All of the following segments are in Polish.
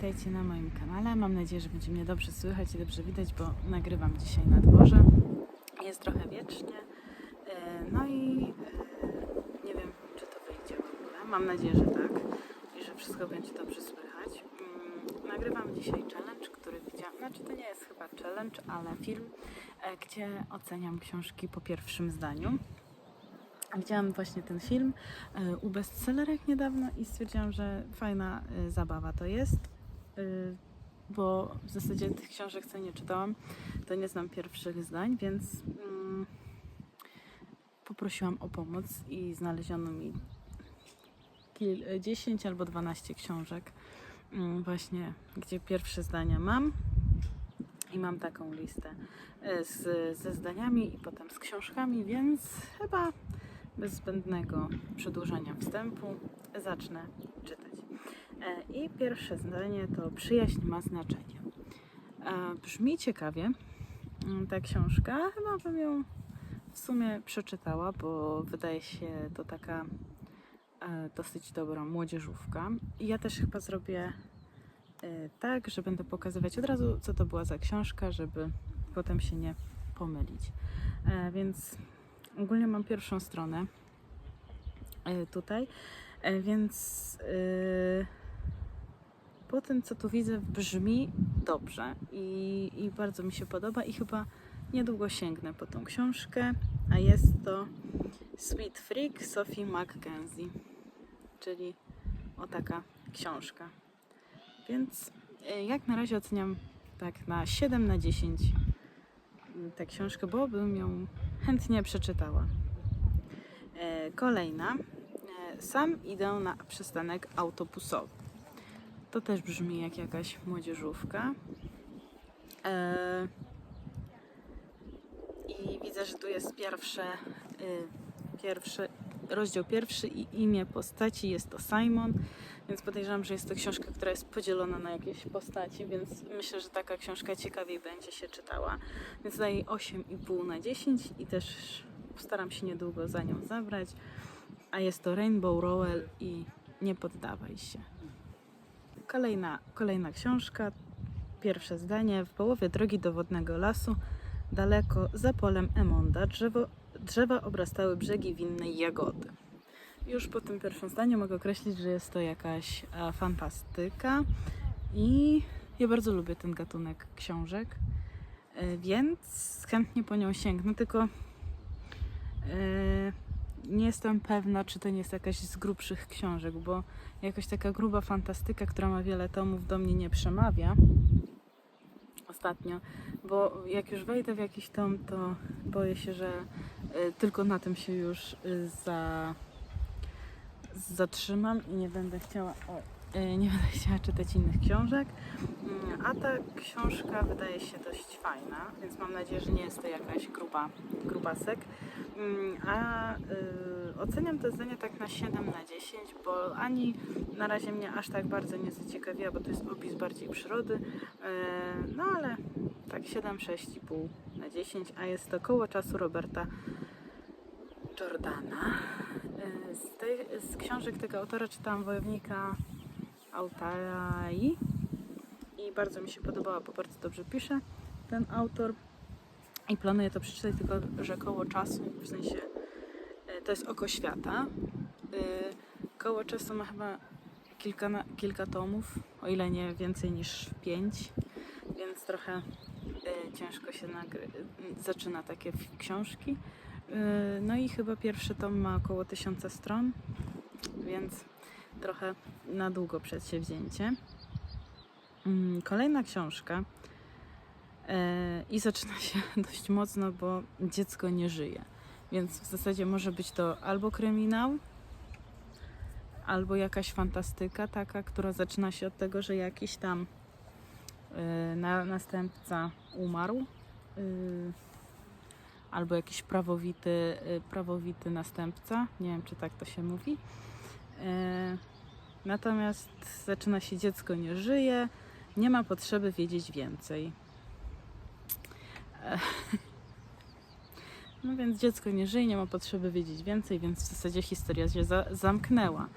witajcie na moim kanale. Mam nadzieję, że będzie mnie dobrze słychać i dobrze widać, bo nagrywam dzisiaj na dworze. Jest trochę wiecznie. No i nie wiem, czy to wyjdzie w ogóle. Mam nadzieję, że tak i że wszystko będzie dobrze słychać. Nagrywam dzisiaj challenge, który widziałam. Znaczy to nie jest chyba challenge, ale film, gdzie oceniam książki po pierwszym zdaniu. Widziałam właśnie ten film u bestsellerek niedawno i stwierdziłam, że fajna zabawa to jest, bo w zasadzie tych książek, co nie czytałam, to nie znam pierwszych zdań, więc poprosiłam o pomoc i znaleziono mi 10 albo 12 książek właśnie, gdzie pierwsze zdania mam. I mam taką listę ze zdaniami i potem z książkami, więc chyba bez zbędnego przedłużania wstępu zacznę czytać. I pierwsze zdanie to przyjaźń ma znaczenie. Brzmi ciekawie ta książka, chyba bym ją w sumie przeczytała, bo wydaje się to taka dosyć dobra młodzieżówka. I ja też chyba zrobię tak, że będę pokazywać od razu, co to była za książka, żeby potem się nie pomylić. Więc ogólnie mam pierwszą stronę tutaj, więc po tym, co tu widzę, brzmi dobrze i bardzo mi się podoba i chyba niedługo sięgnę po tą książkę, a jest to Sweet Freak Sophie MacKenzie, czyli o taka książka. Więc jak na razie oceniam tak na 7 na 10 tę książkę, bo bym ją chętnie przeczytała. Kolejna. Sam idę na przystanek autobusowy. To też brzmi jak jakaś młodzieżówka. I widzę, że tu jest rozdział pierwszy i imię postaci jest to Simon, więc podejrzewam, że jest to książka, która jest podzielona na jakieś postaci, więc myślę, że taka książka ciekawiej będzie się czytała. Więc daję 8,5 na 10 i też postaram się niedługo za nią zabrać. A jest to Rainbow Rowell i Nie poddawaj się. Kolejna książka, pierwsze zdanie. W połowie drogi do wodnego lasu, daleko za polem Emonda, drzewa obrastały brzegi winnej jagody. Już po tym pierwszym zdaniu mogę określić, że jest to jakaś fantastyka i ja bardzo lubię ten gatunek książek, więc chętnie po nią sięgnę, tylko nie jestem pewna, czy to nie jest jakaś z grubszych książek, bo jakoś taka gruba fantastyka, która ma wiele tomów, do mnie nie przemawia ostatnio, bo jak już wejdę w jakiś tom, to boję się, że tylko na tym się już zatrzymam i nie będę chciała czytać innych książek. A ta książka wydaje się dość fajna, więc mam nadzieję, że nie jest to jakaś grubasek. Oceniam to zdanie tak na 7 na 10, bo ani na razie mnie aż tak bardzo nie zaciekawiła, bo to jest opis bardziej przyrody, no ale tak 7, 6,5 na 10, a jest to Koło czasu Roberta Jordana. Z książek tego autora czytałam Wojownika Altai i bardzo mi się podobała, bo bardzo dobrze pisze ten autor i planuję to przeczytać, tylko że Koło czasu, w sensie to jest Oko świata. Koło czasu ma chyba kilka tomów, o ile nie więcej niż 5, więc trochę ciężko się zaczyna takie książki. No i chyba pierwszy tom ma około 1000 stron, więc trochę na długo przedsięwzięcie. Kolejna książka i zaczyna się dość mocno, bo dziecko nie żyje. Więc w zasadzie może być to albo kryminał, albo jakaś fantastyka taka, która zaczyna się od tego, że jakiś tam następca umarł, albo jakiś prawowity następca, nie wiem, czy tak to się mówi. Natomiast zaczyna się dziecko nie żyje, nie ma potrzeby wiedzieć więcej. No więc dziecko nie żyje, nie ma potrzeby wiedzieć więcej, więc w zasadzie historia się zamknęła.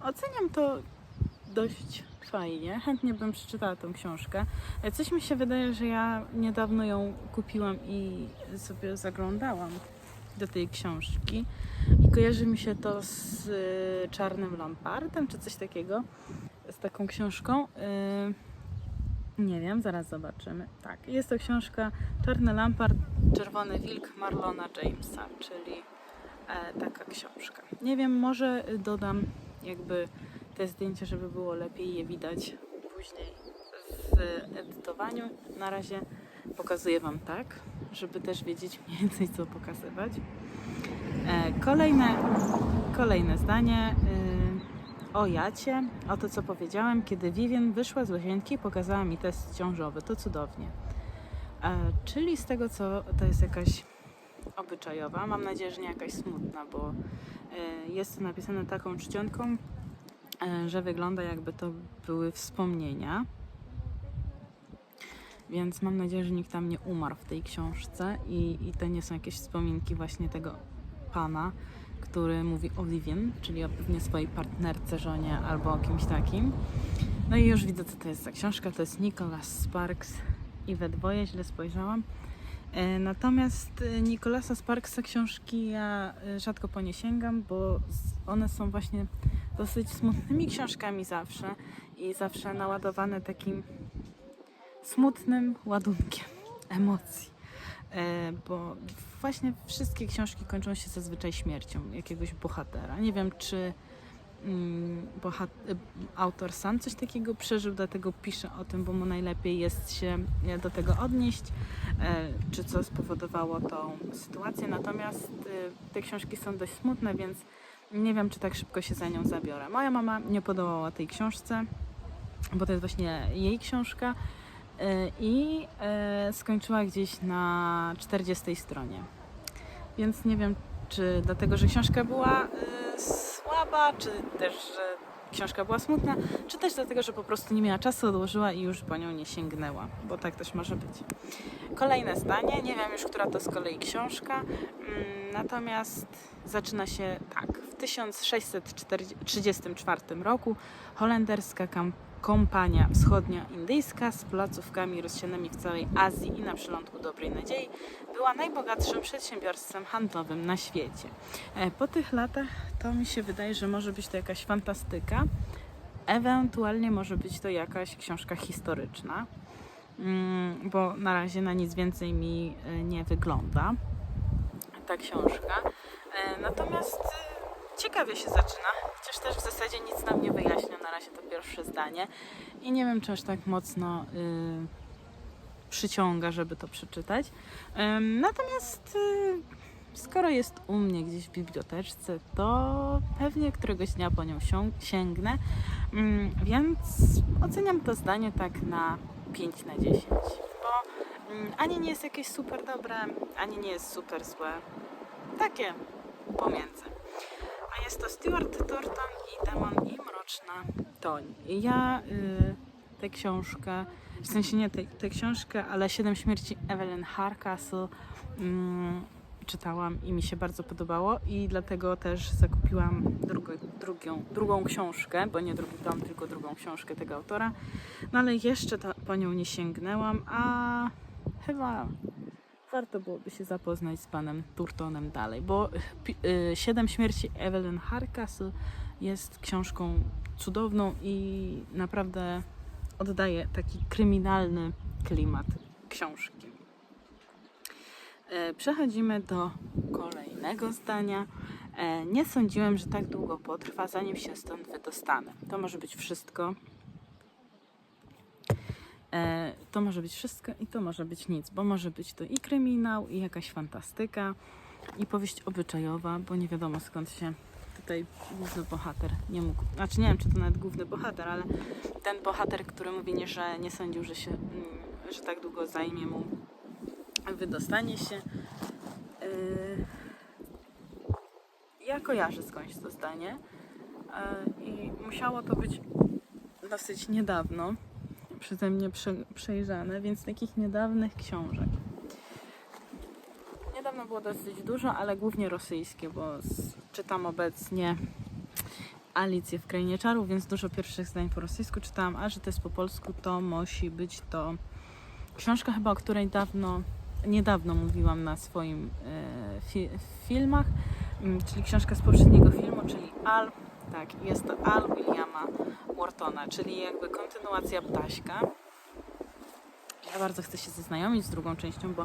Oceniam to dość fajnie, chętnie bym przeczytała tą książkę. Coś mi się wydaje, że ja niedawno ją kupiłam i sobie zaglądałam do tej książki i kojarzy mi się to z Czarnym Lampardem, czy coś takiego, z taką książką. Nie wiem, zaraz zobaczymy. Tak, jest to książka Czarny Lampard, Czerwony Wilk Marlona Jamesa, czyli taka książka. Nie wiem, może dodam jakby te zdjęcia, żeby było lepiej je widać później w edytowaniu. Na razie pokazuję Wam tak, żeby też wiedzieć mniej więcej co pokazywać. Kolejne zdanie o Jacie, o to co powiedziałem, kiedy Vivien wyszła z łazienki i pokazała mi test ciążowy. To cudownie. Czyli z tego co to jest jakaś obyczajowa, mam nadzieję, że nie jakaś smutna, bo jest to napisane taką czcionką, że wygląda jakby to były wspomnienia. Więc mam nadzieję, że nikt tam nie umarł w tej książce i to nie są jakieś wspominki właśnie tego pana, który mówi o Vivien, czyli o pewnie swojej partnerce, żonie albo o kimś takim. No i już widzę, co to jest za książka. To jest Nicholas Sparks i we dwoje, źle spojrzałam. Natomiast Nicholasa Sparksa książki ja rzadko po nie sięgam, bo one są właśnie dosyć smutnymi książkami zawsze i zawsze naładowane takim smutnym ładunkiem emocji, bo właśnie wszystkie książki kończą się zazwyczaj śmiercią jakiegoś bohatera. Nie wiem, czy autor sam coś takiego przeżył, dlatego pisze o tym, bo mu najlepiej jest się do tego odnieść, czy co spowodowało tą sytuację. Natomiast te książki są dość smutne, więc nie wiem, czy tak szybko się za nią zabiorę. Moja mama nie podołała tej książce, bo to jest właśnie jej książka i skończyła gdzieś na 40 stronie. Więc nie wiem, czy dlatego, że książka była słaba, czy też, że książka była smutna, czy też dlatego, że po prostu nie miała czasu, odłożyła i już po nią nie sięgnęła, bo tak też może być. Kolejne zdanie, nie wiem już, która to z kolei książka, natomiast zaczyna się tak. W 1634 roku holenderska kompania wschodnioindyjska z placówkami rozsianymi w całej Azji i na przylądku Dobrej Nadziei była najbogatszym przedsiębiorstwem handlowym na świecie. Po tych latach to mi się wydaje, że może być to jakaś fantastyka, ewentualnie może być to jakaś książka historyczna, bo na razie na nic więcej mi nie wygląda ta książka. Natomiast ciekawie się zaczyna, chociaż też w zasadzie nic nam nie wyjaśnia, na razie to pierwsze zdanie i nie wiem, czy aż tak mocno przyciąga, żeby to przeczytać. Natomiast skoro jest u mnie gdzieś w biblioteczce, to pewnie któregoś dnia po nią sięgnę, więc oceniam to zdanie tak na 5 na 10, bo ani nie jest jakieś super dobre, ani nie jest super złe, takie pomiędzy. A jest to Stuart Turton i Demon i Mroczna Toń. Ja tę książkę, w sensie nie tę książkę, ale Siedem śmierci Evelyn Hardcastle czytałam i mi się bardzo podobało i dlatego też zakupiłam drugą książkę, bo nie drugi tom, tylko drugą książkę tego autora. No ale jeszcze po nią nie sięgnęłam, a chyba warto byłoby się zapoznać z panem Turtonem dalej, bo Siedem śmierci Evelyn Hardcastle jest książką cudowną i naprawdę oddaje taki kryminalny klimat książki. Przechodzimy do kolejnego zdania. Nie sądziłem, że tak długo potrwa, zanim się stąd wydostanę. To może być wszystko. To może być wszystko i to może być nic, bo może być to i kryminał, i jakaś fantastyka, i powieść obyczajowa, bo nie wiadomo skąd się tutaj główny bohater nie mógł, znaczy nie wiem, czy to nawet główny bohater, ale ten bohater, który mówi, że nie sądził, że tak długo zajmie mu wydostanie się. Ja kojarzę skądś to zdanie i musiało to być dosyć niedawno przeze mnie przejrzane, więc takich niedawnych książek. Niedawno było dosyć dużo, ale głównie rosyjskie, bo czytam obecnie Alicję w Krainie Czarów, więc dużo pierwszych zdań po rosyjsku czytałam, a że to jest po polsku, to musi być to książka chyba, o której niedawno mówiłam na swoim filmach, czyli książka z poprzedniego filmu, czyli Al. Tak, jest to Al Williama Whartona, czyli jakby kontynuacja Ptaśka. Ja bardzo chcę się zaznajomić z drugą częścią, bo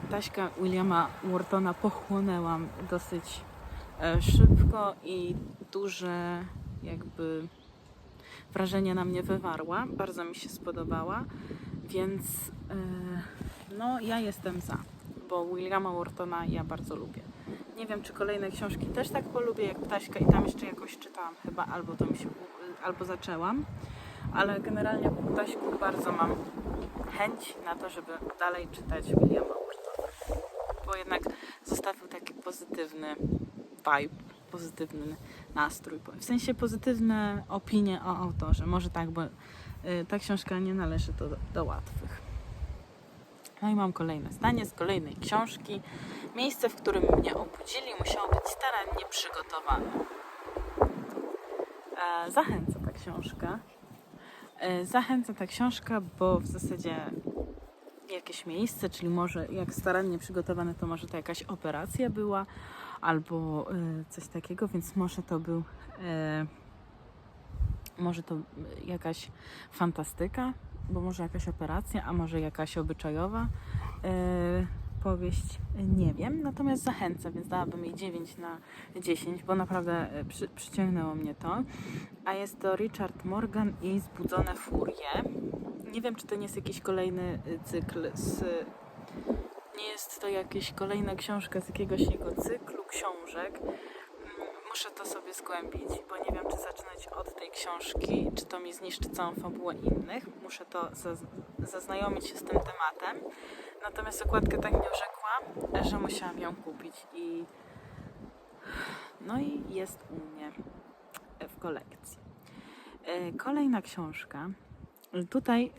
Ptaśka Williama Whartona pochłonęłam dosyć szybko i duże jakby wrażenie na mnie wywarła. Bardzo mi się spodobała, więc no ja jestem za, bo Williama Whartona ja bardzo lubię. Nie wiem, czy kolejne książki też tak polubię jak Ptaśka i tam jeszcze jakoś czytałam chyba, albo zaczęłam, ale generalnie po Ptaśku bardzo mam chęć na to, żeby dalej czytać Williama Whartona, bo jednak zostawił taki pozytywny vibe, pozytywny nastrój, w sensie pozytywne opinie o autorze. Może tak, bo ta książka nie należy do łatwych. No i mam kolejne zdanie z kolejnej książki. Miejsce, w którym mnie obudzili, musiało być starannie przygotowane. Zachęca ta książka, bo w zasadzie jakieś miejsce, czyli może jak starannie przygotowane, to może to jakaś operacja była, albo coś takiego, więc może to jakaś fantastyka, bo może jakaś operacja, a może jakaś obyczajowa powieść, nie wiem, natomiast zachęca, więc dałabym jej 9/10, bo naprawdę przyciągnęło mnie to. A jest to Richard Morgan i Zbudzone furie. Nie wiem, czy to nie jest jakiś kolejny cykl nie jest to jakaś kolejna książka z jakiegoś jego cyklu książek. Muszę to sobie zgłębić, bo nie wiem, czy zaczynać od tej książki, czy to mi zniszczy całą fabułę innych. Muszę to zaznajomić się z tym tematem. Natomiast okładka tak mnie urzekła, że musiałam ją kupić no i jest u mnie w kolekcji. Kolejna książka. Tutaj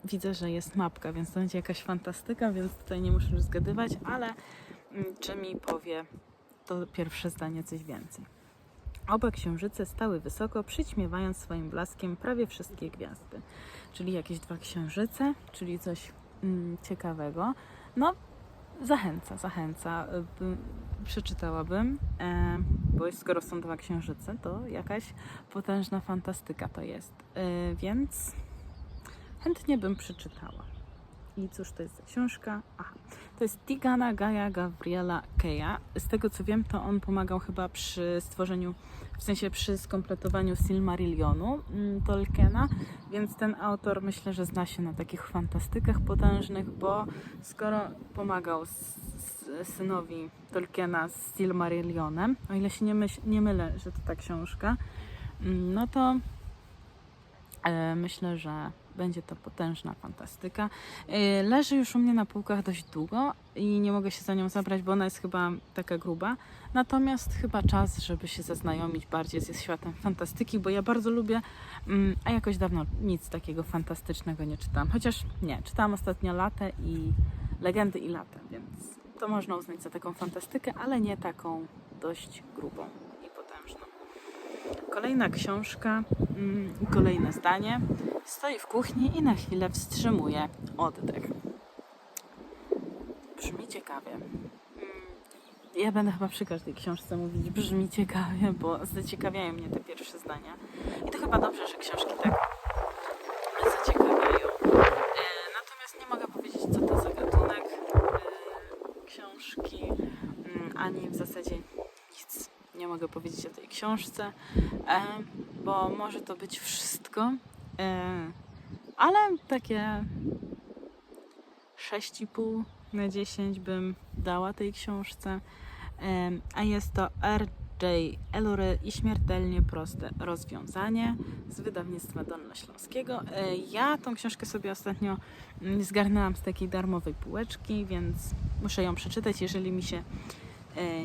widzę, że jest mapka, więc to będzie jakaś fantastyka, więc tutaj nie muszę już zgadywać, ale czy mi powie to pierwsze zdanie coś więcej. Oba księżyce stały wysoko, przyćmiewając swoim blaskiem prawie wszystkie gwiazdy. Czyli jakieś 2 księżyce, czyli coś ciekawego. No, zachęca. Przeczytałabym, bo skoro są 2 księżyce, to jakaś potężna fantastyka to jest. Więc chętnie bym przeczytała. I cóż to jest za książka? Aha, to jest Tigana Gaia Gavriela Keja. Z tego co wiem, to on pomagał chyba przy stworzeniu, w sensie przy skompletowaniu Silmarillionu Tolkiena, więc ten autor myślę, że zna się na takich fantastykach potężnych, bo skoro pomagał synowi Tolkiena z Silmarillionem, o ile się nie mylę, że to ta książka, no to myślę, że będzie to potężna fantastyka. Leży już u mnie na półkach dość długo i nie mogę się za nią zabrać, bo ona jest chyba taka gruba. Natomiast chyba czas, żeby się zaznajomić bardziej ze światem fantastyki, bo ja bardzo lubię, a jakoś dawno nic takiego fantastycznego nie czytałam. Chociaż nie, czytałam ostatnio Latę i Legendy i Latę, więc to można uznać za taką fantastykę, ale nie taką dość grubą i potężną. Kolejna książka, kolejne zdanie. Stoi w kuchni i na chwilę wstrzymuje oddech. Brzmi ciekawie. Ja będę chyba przy każdej książce mówić brzmi ciekawie, bo zaciekawiają mnie te pierwsze zdania. I to chyba dobrze, że książki tak zaciekawiają. Natomiast nie mogę powiedzieć, co to za gatunek książki, ani w zasadzie nic nie mogę powiedzieć o tej książce, bo może to być wszystko, ale takie 6,5/10 bym dała tej książce, a jest to R.J. Elury i Śmiertelnie proste rozwiązanie z wydawnictwa Dolnośląskiego. Ja tą książkę sobie ostatnio zgarnęłam z takiej darmowej półeczki, więc muszę ją przeczytać. Jeżeli mi się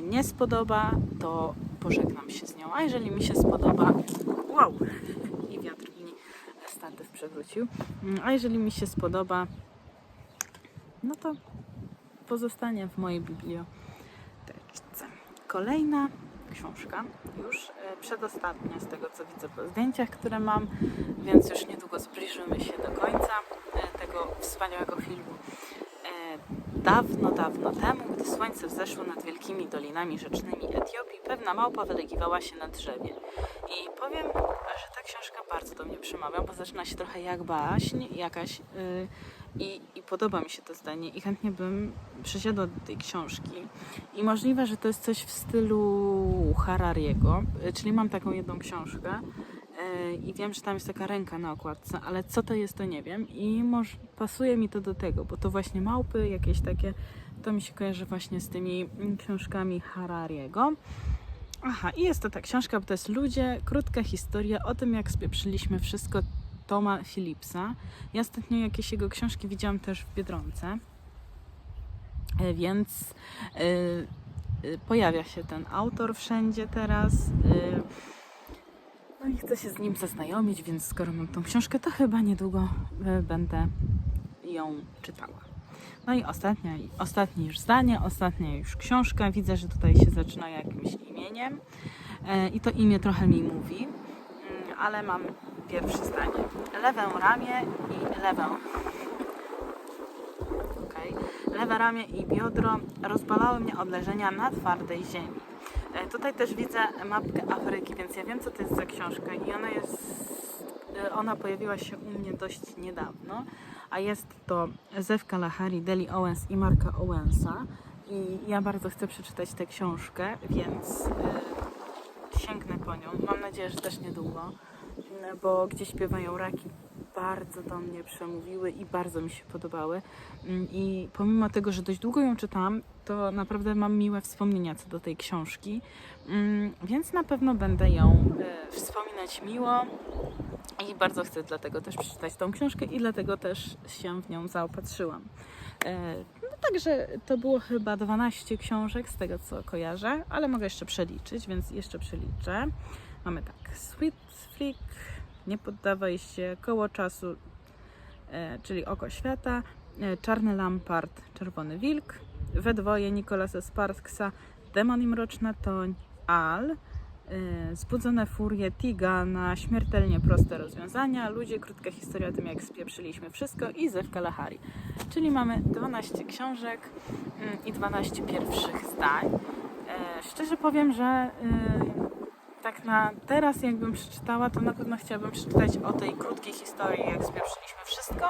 nie spodoba, to pożegnam się z nią, a jeżeli mi się spodoba, wow, i wiatr mi statyw przewrócił, a jeżeli mi się spodoba, no to pozostanie w mojej bibliotece. Kolejna książka, już przedostatnia z tego co widzę po zdjęciach, które mam, więc już niedługo zbliżymy się do końca tego wspaniałego filmu. Dawno, dawno temu, gdy słońce wzeszło nad wielkimi dolinami rzecznymi Etiopii, pewna małpa wylegiwała się na drzewie. I powiem, że ta książka bardzo do mnie przemawia, bo zaczyna się trochę jak baśń jakaś i podoba mi się to zdanie i chętnie bym przesiadła do tej książki. I możliwe, że to jest coś w stylu Harariego, czyli mam taką jedną książkę i wiem, że tam jest taka ręka na okładce, ale co to jest, to nie wiem i może pasuje mi to do tego, bo to właśnie małpy jakieś takie, to mi się kojarzy właśnie z tymi książkami Harariego. Aha, i jest to ta książka, bo to jest Ludzie, krótka historia o tym, jak spieprzyliśmy wszystko Toma Phillipsa. Ja ostatnio jakieś jego książki widziałam też w Biedronce, więc pojawia się ten autor wszędzie teraz. No i chcę się z nim zaznajomić, więc skoro mam tą książkę, to chyba niedługo będę ją czytała. No i ostatnie już zdanie, ostatnia już książka. Widzę, że tutaj się zaczyna jakimś imieniem i to imię trochę mi mówi, ale mam pierwsze zdanie. Lewe ramię i lewe ramię i biodro rozbolały mnie od leżenia na twardej ziemi. Tutaj też widzę mapkę Afryki, więc ja wiem, co to jest za książka i ona pojawiła się u mnie dość niedawno, a jest to Zew Kalahari, Deli Owens i Marka Owensa i ja bardzo chcę przeczytać tę książkę, więc sięgnę po nią. Mam nadzieję, że też niedługo, bo Gdzie śpiewają raki bardzo do mnie przemówiły i bardzo mi się podobały. I pomimo tego, że dość długo ją czytałam, to naprawdę mam miłe wspomnienia co do tej książki, więc na pewno będę ją wspominać miło i bardzo chcę dlatego też przeczytać tą książkę i dlatego też się w nią zaopatrzyłam. No także to było chyba 12 książek z tego co kojarzę, ale mogę jeszcze przeliczyć, więc jeszcze przeliczę. Mamy tak, Sweet Freak, Nie poddawaj się, Koło czasu, czyli Oko świata, Czarny Lampart, Czerwony wilk, We dwoje Nicolasa Sparksa, Demon i mroczna toń, Al, Zbudzone furie Tigana, Śmiertelnie proste rozwiązania, Ludzie, krótka historia o tym, jak spieprzyliśmy wszystko i Zew Kalahari. Czyli mamy 12 książek i 12 pierwszych zdań. Szczerze powiem, że tak na teraz jakbym przeczytała, to na pewno chciałabym przeczytać o tej krótkiej historii, jak spieprzyliśmy wszystko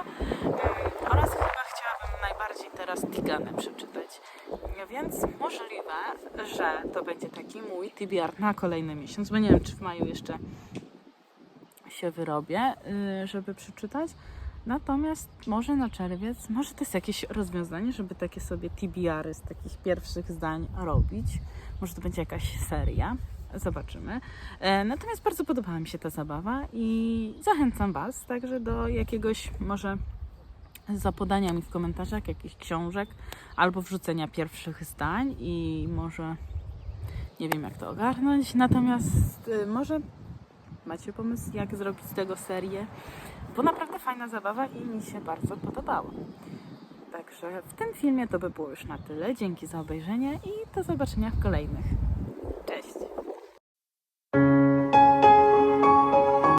oraz chyba chciałabym najbardziej teraz Tiganę przeczytać. Więc możliwe, że to będzie taki mój TBR na kolejny miesiąc, bo nie wiem, czy w maju jeszcze się wyrobię, żeby przeczytać. Natomiast może na czerwiec, może to jest jakieś rozwiązanie, żeby takie sobie TBR-y z takich pierwszych zdań robić. Może to będzie jakaś seria. Zobaczymy. Natomiast bardzo podobała mi się ta zabawa i zachęcam Was także do jakiegoś może zapodania mi w komentarzach jakichś książek albo wrzucenia pierwszych zdań i może nie wiem jak to ogarnąć, natomiast może macie pomysł jak zrobić z tego serię, bo naprawdę fajna zabawa i mi się bardzo podobała. Także w tym filmie to by było już na tyle. Dzięki za obejrzenie i do zobaczenia w kolejnych.